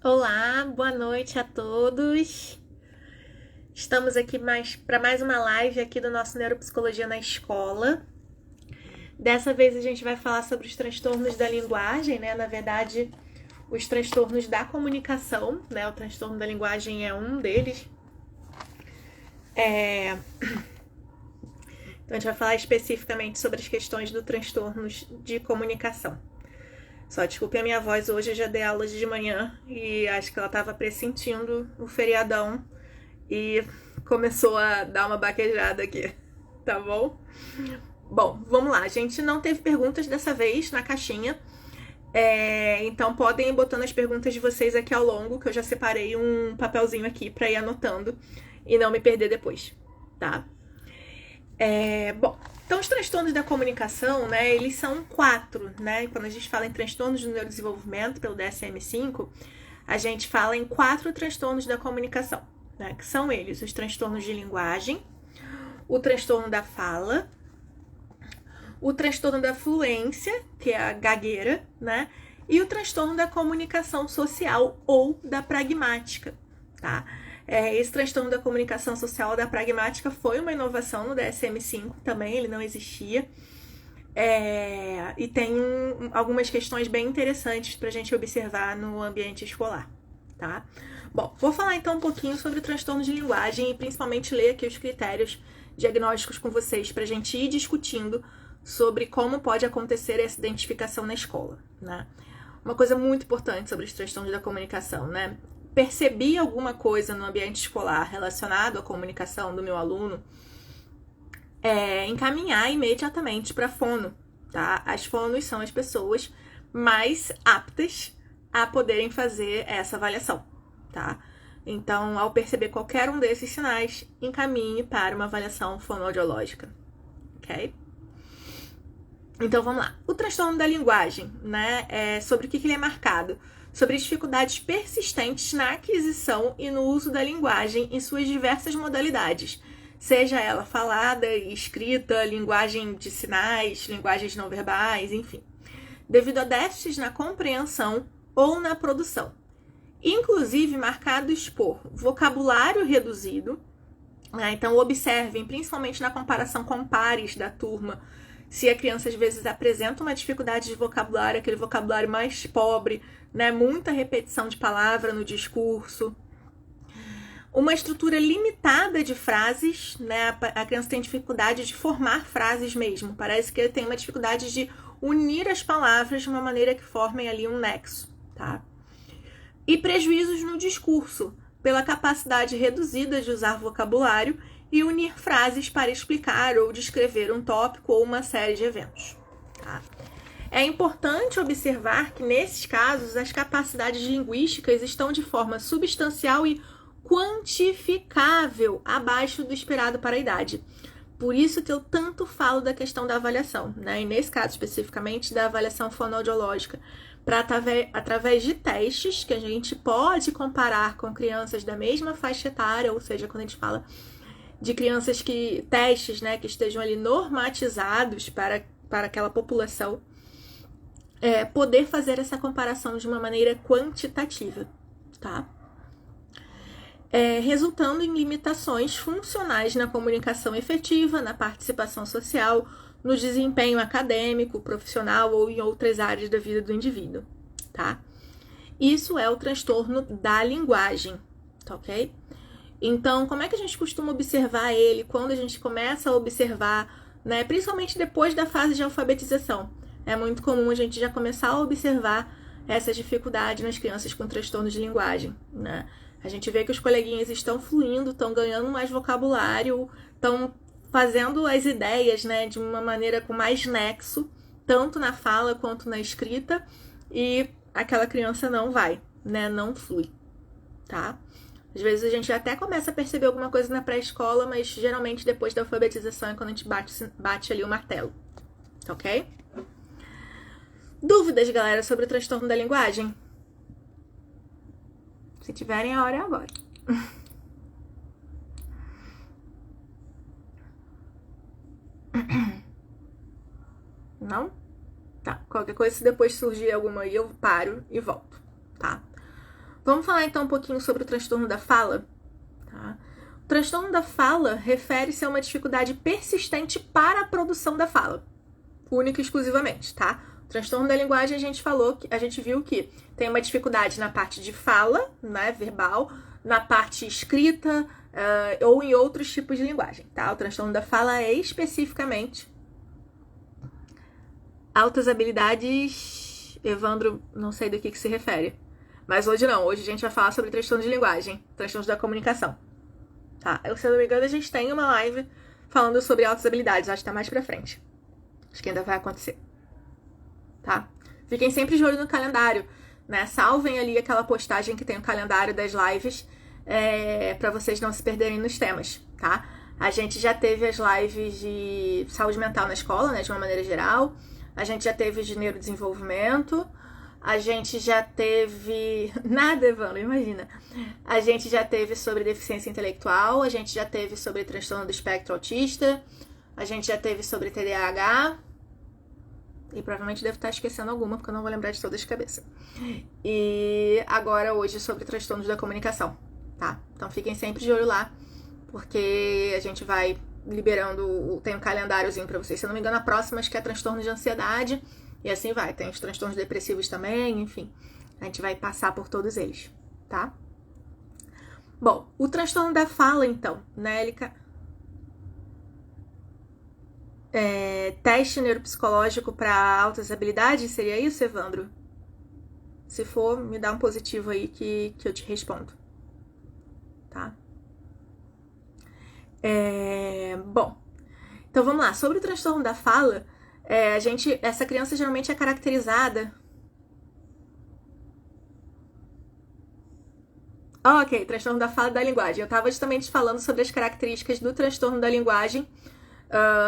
Olá, boa noite a todos. Estamos aqui para mais uma live aqui do nosso Neuropsicologia na Escola. Dessa vez a gente vai falar sobre os transtornos da linguagem, né? Na verdade, os transtornos da comunicação, né? O transtorno da linguagem é um deles. Então a gente vai falar especificamente sobre as questões dos transtornos de comunicação. Só desculpe a minha voz, hoje eu já dei aula de manhã e acho que ela estava pressentindo o feriadão e começou a dar uma baquejada aqui, tá bom? Bom, vamos lá, a gente não teve perguntas dessa vez na caixinha, então podem ir botando as perguntas de vocês aqui ao longo, que eu já separei um papelzinho aqui para ir anotando e não me perder depois, tá? Bom, então os transtornos da comunicação, né, eles são 4, né? Quando a gente fala em transtornos do neurodesenvolvimento pelo DSM-5, a gente fala em 4 transtornos da comunicação, né? Que são eles: os transtornos de linguagem, o transtorno da fala, o transtorno da fluência, que é a gagueira, né? E o transtorno da comunicação social ou da pragmática, tá? Esse transtorno da comunicação social da pragmática foi uma inovação no DSM-5 também, ele não existia. E tem algumas questões bem interessantes para a gente observar no ambiente escolar, tá? Bom, vou falar então um pouquinho sobre o transtorno de linguagem e principalmente ler aqui os critérios diagnósticos com vocês para a gente ir discutindo sobre como pode acontecer essa identificação na escola, né? Uma coisa muito importante sobre os transtornos da comunicação, né? Percebi alguma coisa no ambiente escolar relacionado à comunicação do meu aluno, encaminhar imediatamente para a fono, tá? As fonos são as pessoas mais aptas a poderem fazer essa avaliação, tá? Então, ao perceber qualquer um desses sinais, encaminhe para uma avaliação fonoaudiológica, ok? Então, vamos lá. O transtorno da linguagem, né? Sobre o que ele é marcado? Sobre dificuldades persistentes na aquisição e no uso da linguagem em suas diversas modalidades, seja ela falada, escrita, linguagem de sinais, linguagens não verbais, enfim, devido a déficits na compreensão ou na produção, inclusive marcados por vocabulário reduzido, né? Então observem, principalmente na comparação com pares da turma, se a criança às vezes apresenta uma dificuldade de vocabulário, aquele vocabulário mais pobre, né? Muita repetição de palavra no discurso. Uma estrutura limitada de frases, né? A criança tem dificuldade de formar frases mesmo. Parece que ele tem uma dificuldade de unir as palavras de uma maneira que formem ali um nexo, tá? E prejuízos no discurso, pela capacidade reduzida de usar vocabulário e unir frases para explicar ou descrever um tópico ou uma série de eventos, tá? É importante observar que, nesses casos, as capacidades linguísticas estão de forma substancial e quantificável abaixo do esperado para a idade. Por isso que eu tanto falo da questão da avaliação, né? E nesse caso especificamente da avaliação fonoaudiológica, para através de testes que a gente pode comparar com crianças da mesma faixa etária, ou seja, quando a gente fala de crianças testes, né, que estejam ali normatizados para aquela população, poder fazer essa comparação de uma maneira quantitativa, tá? Resultando em limitações funcionais na comunicação efetiva, na participação social, no desempenho acadêmico, profissional ou em outras áreas da vida do indivíduo, tá? Isso é o transtorno da linguagem, tá ok? Então, como é que a gente costuma observar ele quando a gente começa a observar, né, principalmente depois da fase de alfabetização? É muito comum a gente já começar a observar essa dificuldade nas crianças com transtornos de linguagem, né? A gente vê que os coleguinhas estão fluindo, estão ganhando mais vocabulário, estão fazendo as ideias, né, de uma maneira com mais nexo, tanto na fala quanto na escrita, e aquela criança não vai, né, não flui, tá? Às vezes a gente até começa a perceber alguma coisa na pré-escola, mas geralmente depois da alfabetização é quando a gente bate ali o martelo, ok? Dúvidas, galera, sobre o transtorno da linguagem? Se tiverem, a hora é agora. Não? Tá. Qualquer coisa, se depois surgir alguma aí, eu paro e volto, tá? Vamos falar então um pouquinho sobre o transtorno da fala, tá? O transtorno da fala refere-se a uma dificuldade persistente para a produção da fala, única e exclusivamente, tá? O transtorno da linguagem a gente viu que tem uma dificuldade na parte de fala, né, verbal, na parte escrita, ou em outros tipos de linguagem, tá? O transtorno da fala é especificamente altas habilidades. Evandro, não sei do que se refere. Mas hoje não, hoje a gente vai falar sobre transtorno de linguagem, transtornos da comunicação. Tá? Se eu não me engano, a gente tem uma live falando sobre altas habilidades, acho que tá mais pra frente. Acho que ainda vai acontecer. Tá? Fiquem sempre de olho no calendário, né? Salvem ali aquela postagem que tem o calendário das lives, pra vocês não se perderem nos temas, tá? A gente já teve as lives de saúde mental na escola, né, de uma maneira geral. A gente já teve de neurodesenvolvimento. A gente já teve... Nada, Evandro, imagina. A gente já teve sobre deficiência intelectual. A gente já teve sobre transtorno do espectro autista. A gente já teve sobre TDAH. E provavelmente devo estar esquecendo alguma, porque eu não vou lembrar de todas de cabeça. E agora, hoje, sobre transtornos da comunicação, tá? Então fiquem sempre de olho lá, porque a gente vai liberando, tem um calendáriozinho pra vocês. Se eu não me engano, a próxima acho que é transtorno de ansiedade. E assim vai, tem os transtornos depressivos também, enfim. A gente vai passar por todos eles, tá? Bom, o transtorno da fala, então, né, Élica? Teste neuropsicológico para altas habilidades, seria isso, Evandro? Se for, me dá um positivo aí que eu te respondo, tá? Bom, então vamos lá. Sobre o transtorno da fala, essa criança geralmente é caracterizada... Ok, transtorno da fala e da linguagem. Eu estava justamente falando sobre as características do transtorno da linguagem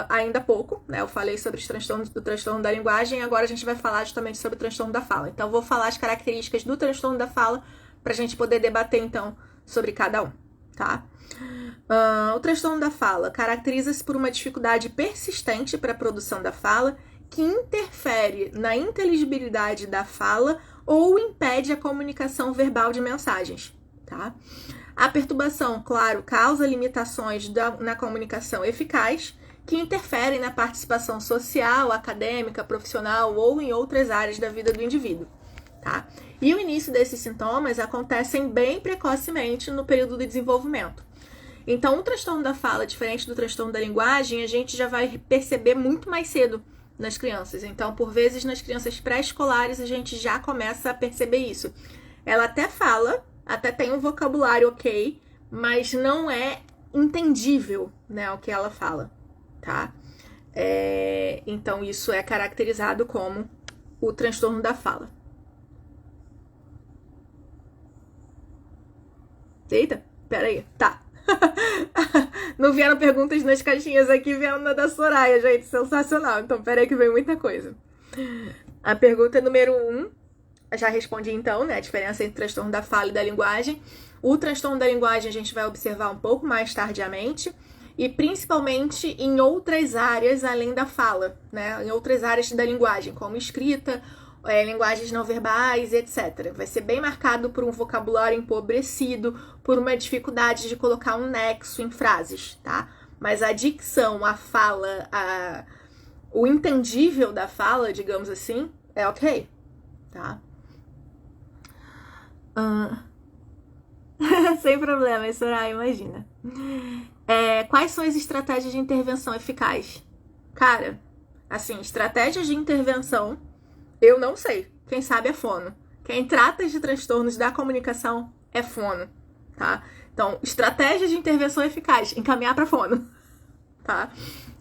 ainda há pouco, né? Eu falei sobre os transtornos do transtorno da linguagem e agora a gente vai falar justamente sobre o transtorno da fala. Então, eu vou falar as características do transtorno da fala para a gente poder debater, então, sobre cada um, tá? O transtorno da fala caracteriza-se por uma dificuldade persistente para a produção da fala que interfere na inteligibilidade da fala ou impede a comunicação verbal de mensagens, tá? A perturbação, claro, causa limitações na comunicação eficaz que interferem na participação social, acadêmica, profissional ou em outras áreas da vida do indivíduo, tá? E o início desses sintomas acontecem bem precocemente no período do desenvolvimento. Então, o transtorno da fala, diferente do transtorno da linguagem, a gente já vai perceber muito mais cedo nas crianças. Então, por vezes, nas crianças pré-escolares, a gente já começa a perceber isso. Ela até fala, até tem um vocabulário ok, mas não é entendível, né, o que ela fala, tá? Então, isso é caracterizado como o transtorno da fala. Eita, peraí, tá. Não vieram perguntas nas caixinhas aqui, vieram na da Soraya, gente, sensacional. Então, peraí que vem muita coisa. A pergunta número 1, já respondi então, né, a diferença entre o transtorno da fala e da linguagem. O transtorno da linguagem a gente vai observar um pouco mais tardiamente, e principalmente em outras áreas além da fala, né, em outras áreas da linguagem, como escrita, linguagens não verbais, etc. Vai ser bem marcado por um vocabulário empobrecido, por uma dificuldade de colocar um nexo em frases, tá? Mas a dicção, a fala, o entendível da fala, digamos assim, é ok, tá? Sem problema, Soraya, imagina. Quais são as estratégias de intervenção eficaz? Cara, assim, estratégias de intervenção, eu não sei. Quem sabe é fono. Quem trata de transtornos da comunicação é fono, tá? Então, estratégia de intervenção eficaz, encaminhar para fono, tá?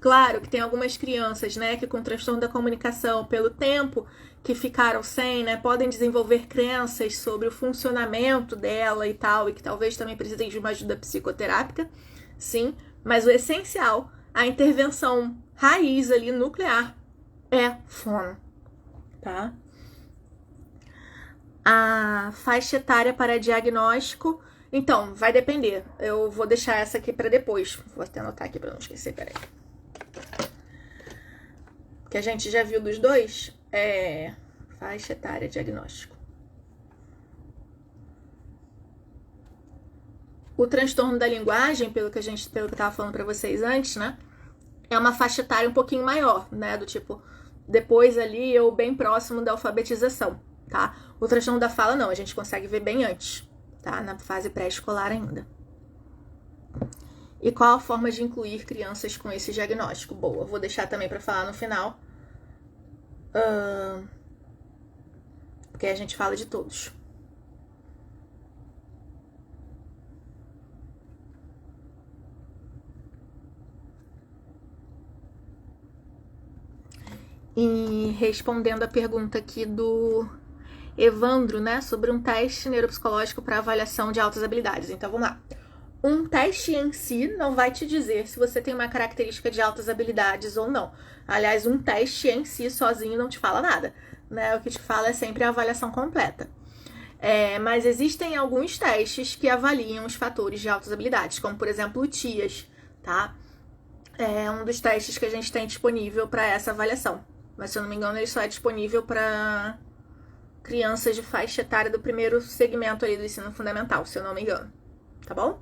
Claro que tem algumas crianças, né, que com transtorno da comunicação, pelo tempo que ficaram sem, né, podem desenvolver crenças sobre o funcionamento dela e tal, e que talvez também precisem de uma ajuda psicoterápica, sim, mas o essencial, a intervenção raiz ali, nuclear, é fono, tá? A faixa etária para diagnóstico, então, vai depender. Eu vou deixar essa aqui para depois. Vou até anotar aqui para não esquecer, peraí. Que a gente já viu dos dois, faixa etária, diagnóstico. O transtorno da linguagem, pelo que eu tava falando para vocês antes, né? É uma faixa etária um pouquinho maior, né? Do tipo, depois ali ou bem próximo da alfabetização, tá? O transtorno da fala não, a gente consegue ver bem antes, tá? Na fase pré-escolar ainda. E qual a forma de incluir crianças com esse diagnóstico? Boa, vou deixar também para falar no final. Porque a gente fala de todos. E respondendo a pergunta aqui do Evandro, né, sobre um teste neuropsicológico para avaliação de altas habilidades. Então, vamos lá. Um teste em si não vai te dizer se você tem uma característica de altas habilidades ou não. Aliás, um teste em si sozinho não te fala nada, né? O que te fala é sempre a avaliação completa. Mas existem alguns testes que avaliam os fatores de altas habilidades, como, por exemplo, o TIAS, tá? É um dos testes que a gente tem disponível para essa avaliação. Mas, se eu não me engano, ele só é disponível para crianças de faixa etária do primeiro segmento ali do ensino fundamental, se eu não me engano. Tá bom?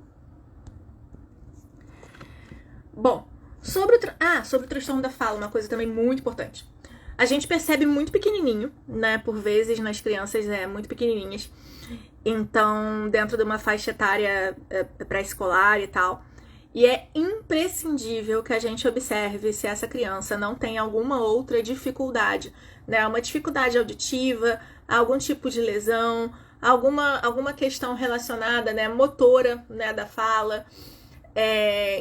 Bom, sobre o transtorno da fala, uma coisa também muito importante. A gente percebe muito pequenininho, né? Por vezes nas crianças muito pequenininhas. Então, dentro de uma faixa etária pré-escolar e tal. E é imprescindível que a gente observe se essa criança não tem alguma outra dificuldade, né? Uma dificuldade auditiva, algum tipo de lesão, alguma questão relacionada, né, motora, né, da fala.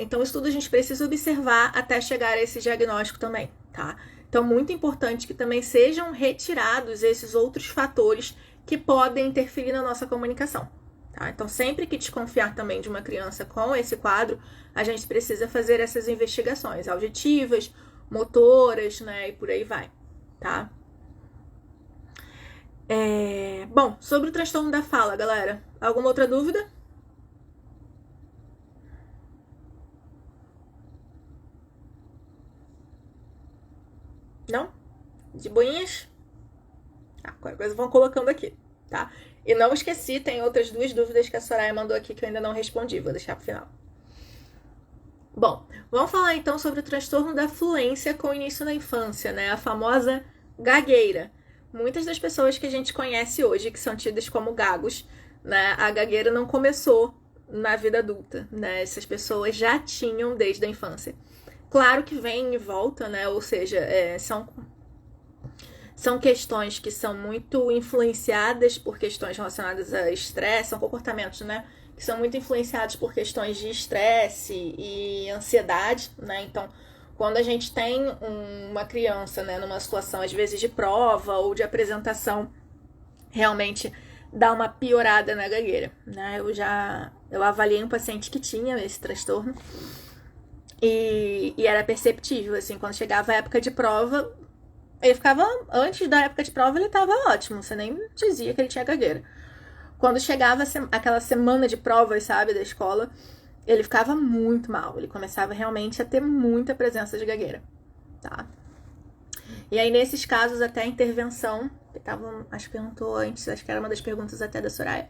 Então, isso tudo a gente precisa observar até chegar a esse diagnóstico também, tá? Então, muito importante que também sejam retirados esses outros fatores que podem interferir na nossa comunicação. Tá? Então, sempre que desconfiar também de uma criança com esse quadro, a gente precisa fazer essas investigações auditivas, motoras, né, e por aí vai, tá? Bom, sobre o transtorno da fala, galera, alguma outra dúvida? Não? De boinhas? Qualquer coisa vão colocando aqui, tá? E não esqueci, tem outras 2 dúvidas que a Soraya mandou aqui que eu ainda não respondi, vou deixar pro final. Bom, vamos falar então sobre o transtorno da fluência com início na infância, né? A famosa gagueira. Muitas das pessoas que a gente conhece hoje, que são tidas como gagos, né? A gagueira não começou na vida adulta, né? Essas pessoas já tinham desde a infância. Claro que vem e volta, né? Ou seja, são questões que são muito influenciadas por questões relacionadas a estresse, são comportamentos, né, que são muito influenciados por questões de estresse e ansiedade, né? Então, quando a gente tem uma criança, né, numa situação, às vezes, de prova ou de apresentação, realmente dá uma piorada na gagueira, né? Eu avaliei um paciente que tinha esse transtorno e era perceptível, assim, quando chegava a época de prova, ele ficava, antes da época de prova, ele tava ótimo, você nem dizia que ele tinha gagueira. Quando chegava aquela semana de provas, sabe, da escola, ele ficava muito mal, ele começava realmente a ter muita presença de gagueira, tá? E aí, nesses casos, até a intervenção, acho que perguntou antes, acho que era uma das perguntas até da Soraya.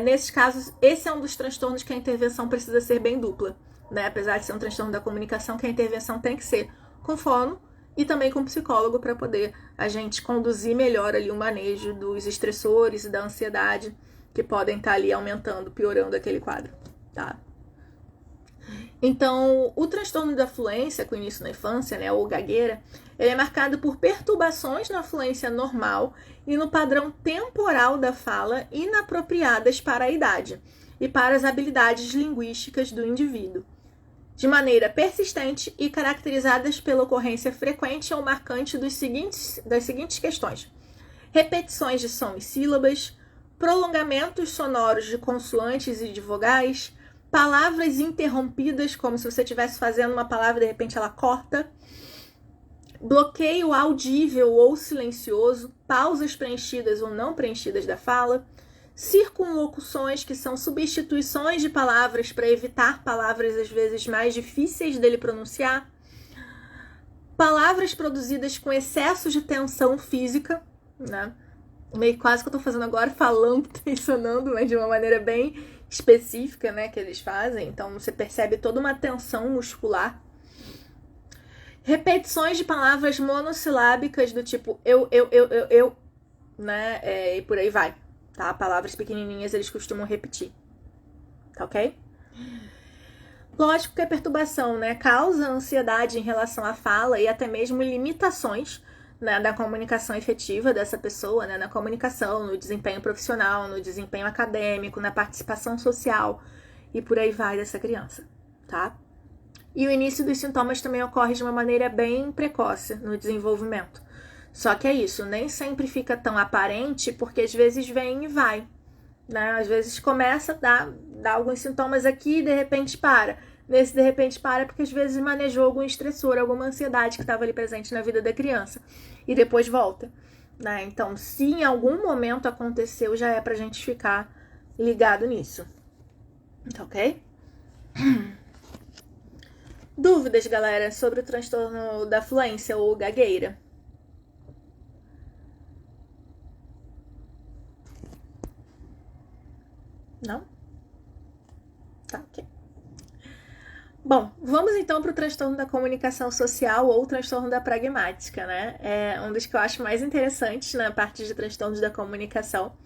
Nesses casos, esse é um dos transtornos que a intervenção precisa ser bem dupla, né? Apesar de ser um transtorno da comunicação, que a intervenção tem que ser com fono e também com psicólogo para poder a gente conduzir melhor ali o manejo dos estressores e da ansiedade que podem estar ali aumentando, piorando aquele quadro, tá? Então, o transtorno da fluência com início na infância, né, ou gagueira, ele é marcado por perturbações na fluência normal e no padrão temporal da fala inapropriadas para a idade e para as habilidades linguísticas do indivíduo, de maneira persistente e caracterizadas pela ocorrência frequente ou marcante das seguintes questões: repetições de som e sílabas, prolongamentos sonoros de consoantes e de vogais, palavras interrompidas, como se você estivesse fazendo uma palavra e de repente ela corta, bloqueio audível ou silencioso, pausas preenchidas ou não preenchidas da fala, circunlocuções, que são substituições de palavras para evitar palavras às vezes mais difíceis dele pronunciar, palavras produzidas com excesso de tensão física, né? meio quase que eu tô fazendo agora, falando, tensionando, mas de uma maneira bem específica, né, que eles fazem. Então você percebe toda uma tensão muscular. Repetições de palavras monossilábicas do tipo eu, né, e por aí vai, tá? Palavras pequenininhas eles costumam repetir, tá ok? Lógico que a perturbação, né, causa ansiedade em relação à fala e até mesmo limitações, né, da comunicação efetiva dessa pessoa, né, na comunicação, no desempenho profissional, no desempenho acadêmico, na participação social e por aí vai dessa criança, tá? E o início dos sintomas também ocorre de uma maneira bem precoce no desenvolvimento. Só que é isso, nem sempre fica tão aparente, porque às vezes vem e vai, né? Às vezes começa a dar alguns sintomas aqui e de repente para. Nesse de repente para porque às vezes manejou algum estressor, alguma ansiedade que estava ali presente na vida da criança e depois volta, né? Então, se em algum momento aconteceu, já é pra gente ficar ligado nisso. Tá ok? Dúvidas, galera, sobre o transtorno da fluência ou gagueira? Não? Tá, ok. Bom, vamos então para o transtorno da comunicação social ou transtorno da pragmática, né? É um dos que eu acho mais interessantes na parte de transtornos da comunicação.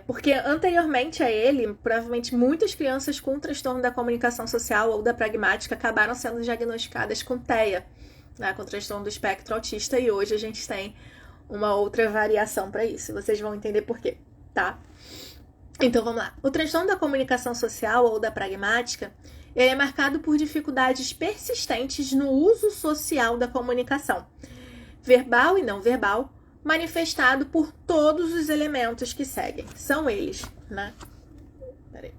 Porque anteriormente a ele, provavelmente muitas crianças com transtorno da comunicação social ou da pragmática acabaram sendo diagnosticadas com TEA, né, com transtorno do espectro autista, e hoje a gente tem uma outra variação para isso. Vocês vão entender por quê, tá? Então vamos lá. O transtorno da comunicação social ou da pragmática, ele é marcado por dificuldades persistentes no uso social da comunicação, verbal e não verbal, manifestado por todos os elementos que seguem. São eles, né? Peraí.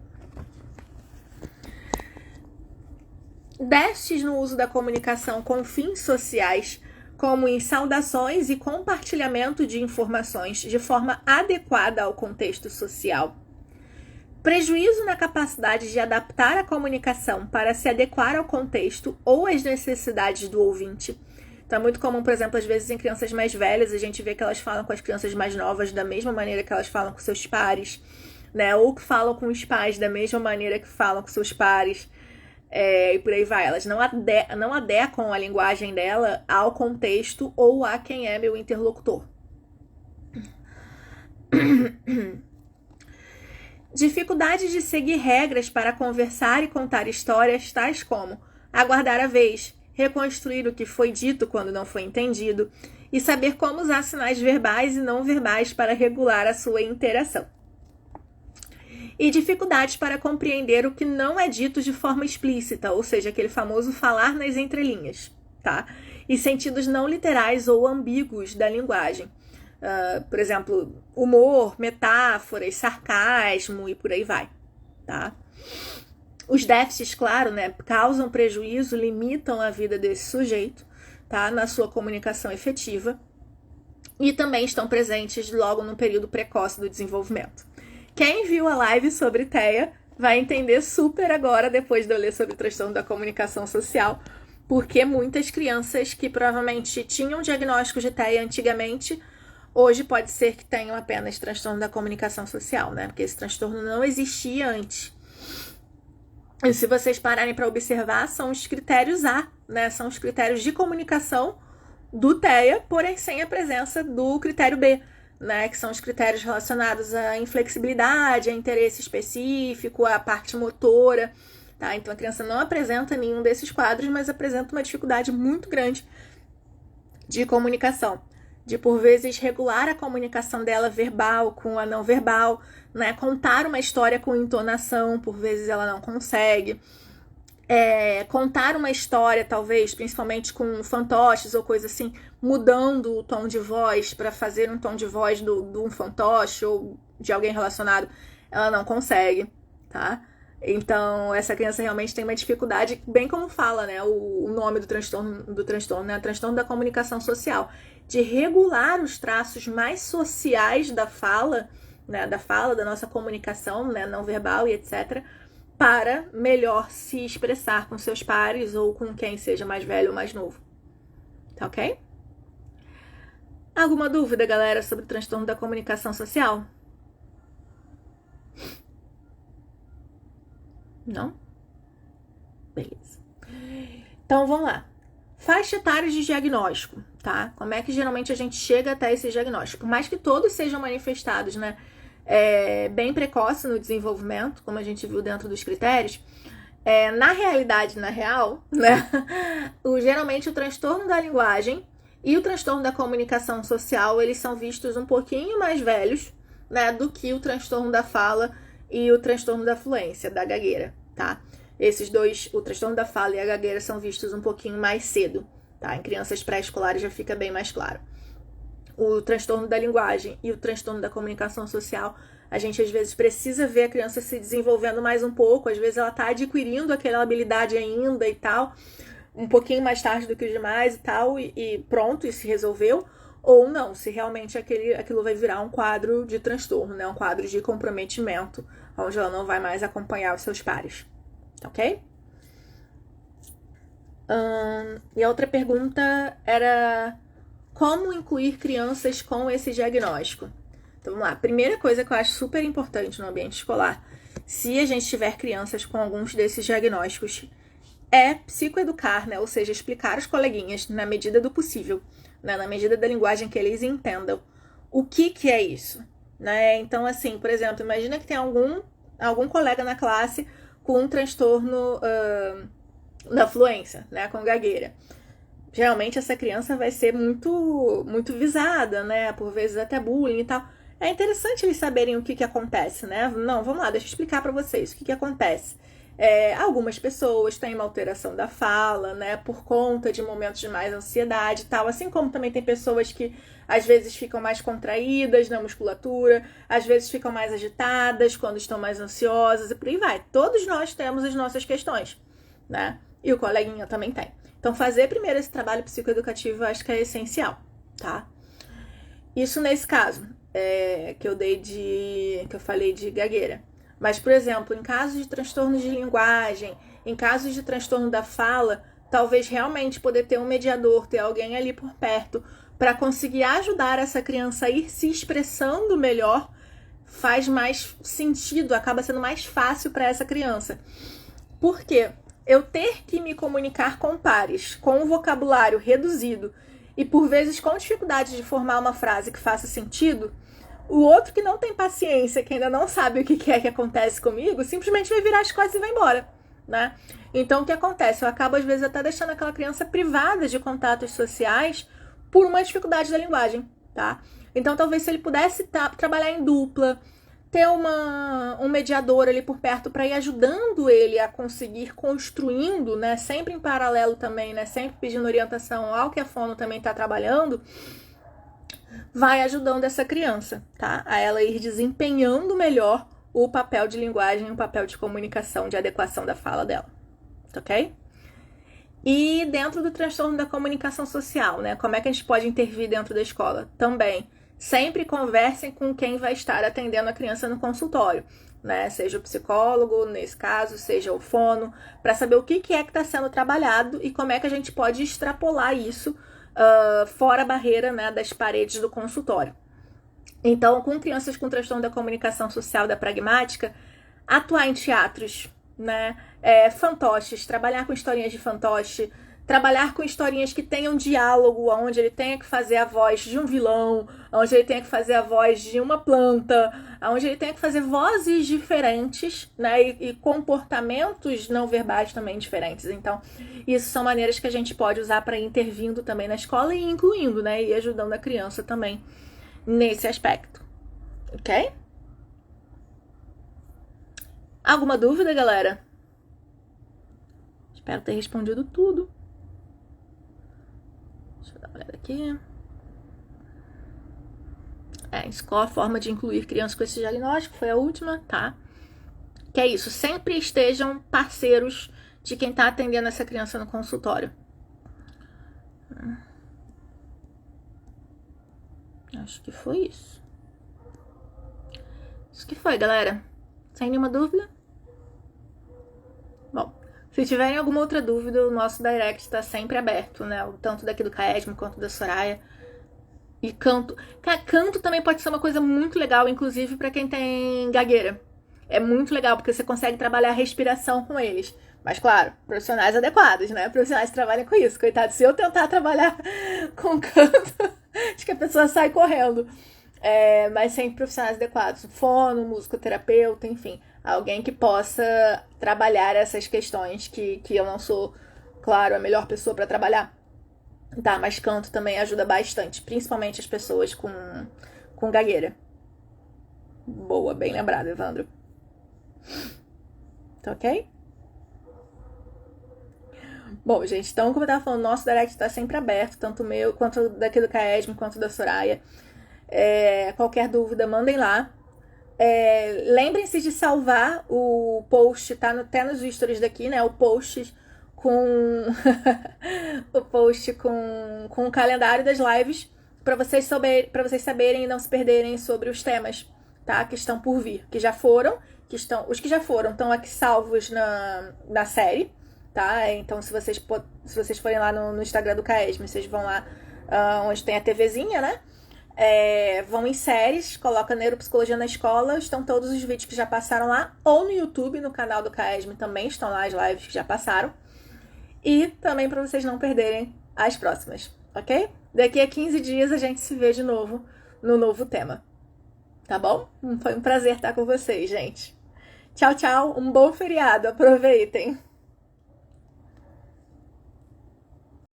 Déficits no uso da comunicação com fins sociais, como em saudações e compartilhamento de informações de forma adequada ao contexto social. Prejuízo na capacidade de adaptar a comunicação para se adequar ao contexto ou às necessidades do ouvinte. Então é muito comum, por exemplo, às vezes em crianças mais velhas, a gente vê que elas falam com as crianças mais novas da mesma maneira que elas falam com seus pares, né? Ou que falam com os pais da mesma maneira que falam com seus pares, e por aí vai. Elas não adequam a linguagem dela ao contexto ou a quem é meu interlocutor. Dificuldade de seguir regras para conversar e contar histórias, tais como aguardar a vez, reconstruir o que foi dito quando não foi entendido e saber como usar sinais verbais e não verbais para regular a sua interação. E dificuldades para compreender o que não é dito de forma explícita, ou seja, aquele famoso falar nas entrelinhas, tá? E sentidos não literais ou ambíguos da linguagem. Por exemplo, humor, metáforas, sarcasmo e por aí vai, tá? Os déficits, claro, né, causam prejuízo, limitam a vida desse sujeito, tá, na sua comunicação efetiva e também estão presentes logo no período precoce do desenvolvimento. Quem viu a live sobre TEA vai entender super agora, depois de eu ler sobre o transtorno da comunicação social, porque muitas crianças que provavelmente tinham diagnóstico de TEA antigamente, hoje pode ser que tenham apenas transtorno da comunicação social, né? Porque esse transtorno não existia antes. E se vocês pararem para observar, são os critérios A, né? São os critérios de comunicação do TEA, porém sem a presença do critério B, né? Que são os critérios relacionados à inflexibilidade, a interesse específico, à parte motora, tá? Então a criança não apresenta nenhum desses quadros, mas apresenta uma dificuldade muito grande de comunicação, de por vezes regular a comunicação dela verbal com a não verbal, né? Contar uma história com entonação, por vezes ela não consegue. Contar uma história, talvez, principalmente com fantoches ou coisa assim, mudando o tom de voz para fazer um tom de voz de um fantoche ou de alguém relacionado, ela não consegue, tá? Então, essa criança realmente tem uma dificuldade, bem como fala, né, o nome do transtorno, né, transtorno da comunicação social, de regular os traços mais sociais da fala, né, da nossa comunicação, né, não verbal e etc., para melhor se expressar com seus pares ou com quem seja mais velho ou mais novo. Tá ok? Alguma dúvida, galera, sobre o transtorno da comunicação social? Não? Beleza. Então, vamos lá. Faixa etária de diagnóstico, tá? Como é que geralmente a gente chega até esse diagnóstico? Por mais que todos sejam manifestados, né, bem precoce no desenvolvimento, como a gente viu dentro dos critérios, na realidade, na real, né, geralmente o transtorno da linguagem e o transtorno da comunicação social, eles são vistos um pouquinho mais velhos, né, do que o transtorno da fala e o transtorno da fluência, da gagueira, tá? Esses dois, o transtorno da fala e a gagueira, são vistos um pouquinho mais cedo, tá? Em crianças pré-escolares já fica bem mais claro. O transtorno da linguagem e o transtorno da comunicação social, a gente às vezes precisa ver a criança se desenvolvendo mais um pouco, às vezes ela tá adquirindo aquela habilidade ainda e tal, um pouquinho mais tarde do que os demais e tal, e pronto, e se resolveu, ou não, se realmente aquilo vai virar um quadro de transtorno, né? Um quadro de comprometimento, onde ela não vai mais acompanhar os seus pares. Ok? E a outra pergunta era como incluir crianças com esse diagnóstico? Então vamos lá. Primeira coisa que eu acho super importante no ambiente escolar, se a gente tiver crianças com alguns desses diagnósticos, é psicoeducar, né? Ou seja, explicar aos coleguinhas, na medida do possível, né? Na medida da linguagem que eles entendam, o que é isso, né? Então, assim, por exemplo, imagina que tem algum colega na classe com um transtorno da fluência, né, com gagueira. Geralmente essa criança vai ser muito, muito visada, né, por vezes até bullying e tal. É interessante eles saberem o que acontece, né? Não, vamos lá, deixa eu explicar para vocês o que acontece. Algumas pessoas têm uma alteração da fala, né, por conta de momentos de mais ansiedade e tal, assim como também tem pessoas que às vezes ficam mais contraídas na musculatura, às vezes ficam mais agitadas quando estão mais ansiosas e por aí vai. Todos nós temos as nossas questões, né? E o coleguinha também tem. Então, fazer primeiro esse trabalho psicoeducativo eu acho que é essencial, tá? Isso nesse caso que eu falei de gagueira. Mas, por exemplo, em casos de transtorno de linguagem, em casos de transtorno da fala, talvez realmente poder ter um mediador, ter alguém ali por perto, para conseguir ajudar essa criança a ir se expressando melhor, faz mais sentido, acaba sendo mais fácil para essa criança. Por quê? Eu ter que me comunicar com pares, com um vocabulário reduzido e por vezes com dificuldade de formar uma frase que faça sentido, o outro que não tem paciência, que ainda não sabe o que é que acontece comigo, simplesmente vai virar as costas e vai embora, né? Então, o que acontece? Eu acabo, às vezes, até deixando aquela criança privada de contatos sociais por uma dificuldade da linguagem, tá? Então, talvez se ele pudesse trabalhar em dupla, ter um mediador ali por perto para ir ajudando ele a conseguir construindo, né? Sempre em paralelo também, né? Sempre pedindo orientação ao que a fono também está trabalhando, vai ajudando essa criança, tá? A ela ir desempenhando melhor o papel de linguagem, o papel de comunicação, de adequação da fala dela, ok? E dentro do transtorno da comunicação social, né? Como é que a gente pode intervir dentro da escola? Também, sempre conversem com quem vai estar atendendo a criança no consultório, né? Seja o psicólogo, nesse caso, seja o fono, para saber o que é que está sendo trabalhado e como é que a gente pode extrapolar isso fora a barreira, né, das paredes do consultório. Então, com crianças com transtorno da comunicação social da pragmática, atuar em teatros, né, fantoches, trabalhar com historinhas de fantoche, trabalhar com historinhas que tenham diálogo, onde ele tenha que fazer a voz de um vilão, onde ele tenha que fazer a voz de uma planta, onde ele tenha que fazer vozes diferentes, né, e comportamentos não verbais também diferentes. Então, isso são maneiras que a gente pode usar para ir intervindo também na escola e incluindo, né, e ajudando a criança também nesse aspecto. Ok? Alguma dúvida, galera? Espero ter respondido tudo. Deixa eu dar uma olhada aqui. Qual a forma de incluir crianças com esse diagnóstico? Foi a última, tá? Que é isso, sempre estejam parceiros de quem tá atendendo essa criança no consultório. Acho que foi isso. Isso que foi, galera. Sem nenhuma dúvida? Bom, se tiverem alguma outra dúvida, o nosso direct está sempre aberto, né? Tanto daqui do Caesmo quanto da Soraya. E canto. Canto também pode ser uma coisa muito legal, inclusive para quem tem gagueira. É muito legal, porque você consegue trabalhar a respiração com eles. Mas, claro, profissionais adequados, né? Profissionais que trabalham com isso. Coitado, se eu tentar trabalhar com canto, acho que a pessoa sai correndo. Mas sempre profissionais adequados. Fono, musicoterapeuta, enfim. Alguém que possa trabalhar essas questões que eu não sou, claro, a melhor pessoa para trabalhar. Tá, mas canto também ajuda bastante, principalmente as pessoas com gagueira. Boa, bem lembrado, Evandro. Tá ok? Bom, gente, então, como eu tava falando, nosso direct tá sempre aberto, tanto o meu, quanto daqui do Caesme, quanto da Soraya. Qualquer dúvida, mandem lá. Lembrem-se de salvar o post, tá até nos stories daqui, né? O post com o post com o calendário das lives para vocês saberem e não se perderem sobre os temas, tá? Que estão por vir, que já foram, os que já foram estão aqui salvos na série, tá? Então se vocês forem lá no Instagram do Caesme, vocês vão lá onde tem a TVzinha, né? Vão em séries, coloca Neuropsicologia na Escola, estão todos os vídeos que já passaram lá, ou no YouTube, no canal do Caesme também estão lá as lives que já passaram. E também para vocês não perderem as próximas, ok? Daqui a 15 dias a gente se vê de novo no novo tema, tá bom? Foi um prazer estar com vocês, gente. Tchau, tchau, um bom feriado, aproveitem!